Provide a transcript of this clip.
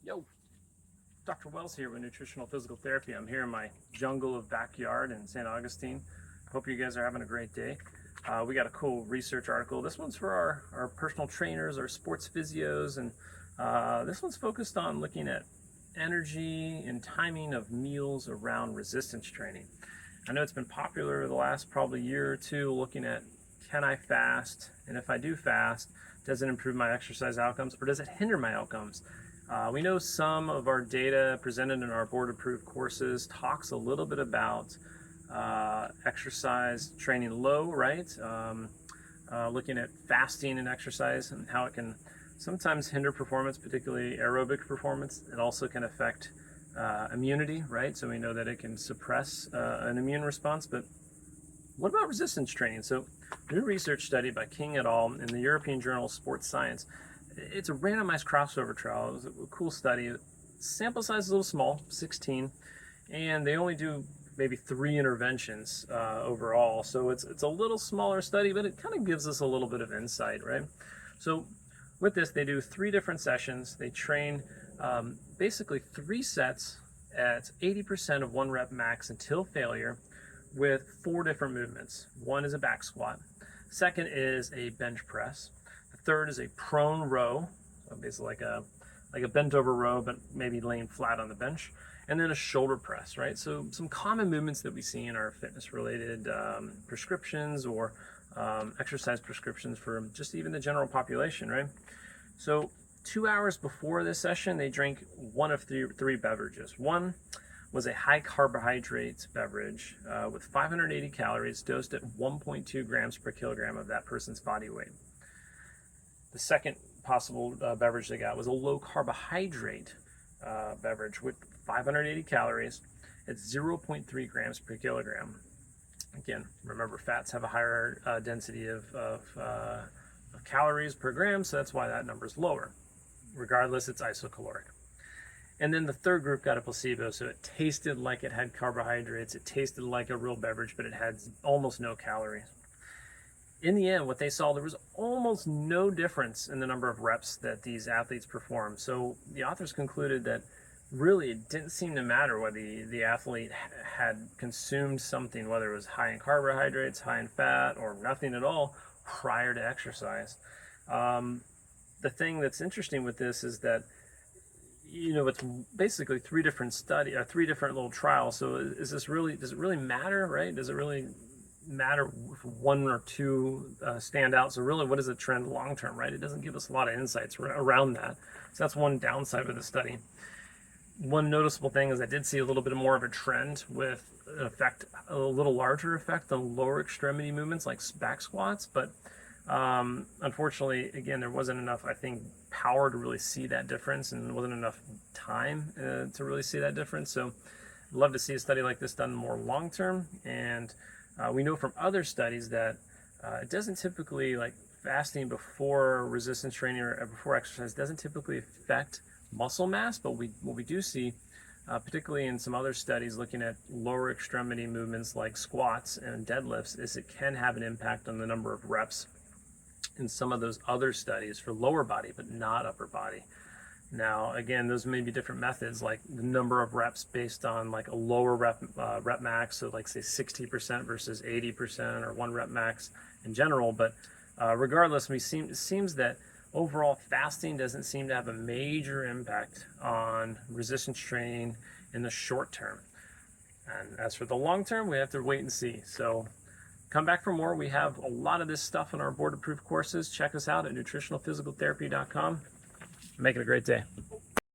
Yo, Dr. Wells here with Nutritional Physical Therapy. I'm here in my jungle of backyard in St. Augustine. Hope you guys are having a great day. We got a cool research article. This one's for our personal trainers, our sports physios, and this one's focused on looking at energy and timing of meals around resistance training. I know it's been popular the last probably year or two, looking at, can I fast? And if I do fast, does it improve my exercise outcomes or does it hinder my outcomes? We know some of our data presented in our board-approved courses talks a little bit about exercise training low, right? Looking at fasting and exercise and how it can sometimes hinder performance, particularly aerobic performance. It also can affect immunity, right? So we know that it can suppress an immune response, but what about resistance training? So new research study by King et al. In the European Journal of Sports Science. It's a randomized crossover trial. It was a cool study. Sample size is a little small, 16, and they only do maybe 3 interventions overall. So it's a little smaller study, but it kind of gives us a little bit of insight, right? So with this, they do 3 different sessions. They train basically 3 sets at 80% of 1 rep max until failure with 4 different movements. One is a back squat. Second is a bench press. Third is a prone row, so basically like a bent over row, but maybe laying flat on the bench, and then a shoulder press, right? So some common movements that we see in our fitness-related prescriptions or exercise prescriptions for just even the general population, right? So 2 hours before this session, they drink one of three beverages. One was a high carbohydrate beverage with 580 calories dosed at 1.2 grams per kilogram of that person's body weight. The second possible beverage they got was a low carbohydrate beverage with 580 calories at 0.3 grams per kilogram. Again, remember fats have a higher density of calories per gram, so that's why that number is lower. Regardless, it's isocaloric. And then the third group got a placebo, so it tasted like it had carbohydrates, it tasted like a real beverage, but it had almost no calories. In the end, what they saw, there was almost no difference in the number of reps that these athletes performed. So the authors concluded that really it didn't seem to matter whether the athlete had consumed something, whether it was high in carbohydrates, high in fat, or nothing at all prior to exercise. The thing that's interesting with this is that, you know, it's basically 3 different little trials. So does it really matter, right? Does it really matter if 1 or 2 stand out? So really, what is the trend long term, right? It doesn't give us a lot of insights around that. So that's one downside of the study. One noticeable thing is I did see a little bit more of a trend with a little larger effect on lower extremity movements like back squats, but unfortunately, again, there wasn't enough, I think, power to really see that difference, and there wasn't enough time to really see that difference. So I'd love to see a study like this done more long term, and we know from other studies that it doesn't typically, like fasting before resistance training or before exercise, doesn't typically affect muscle mass, but what we do see, particularly in some other studies looking at lower extremity movements like squats and deadlifts, is it can have an impact on the number of reps in some of those other studies for lower body, but not upper body. Now, again, those may be different methods, like the number of reps based on like a lower rep max, so like say 60% versus 80% or 1 rep max in general. But regardless, it seems that overall fasting doesn't seem to have a major impact on resistance training in the short term. And as for the long term, we have to wait and see. So come back for more. We have a lot of this stuff in our board-approved courses. Check us out at nutritionalphysicaltherapy.com. Make it a great day.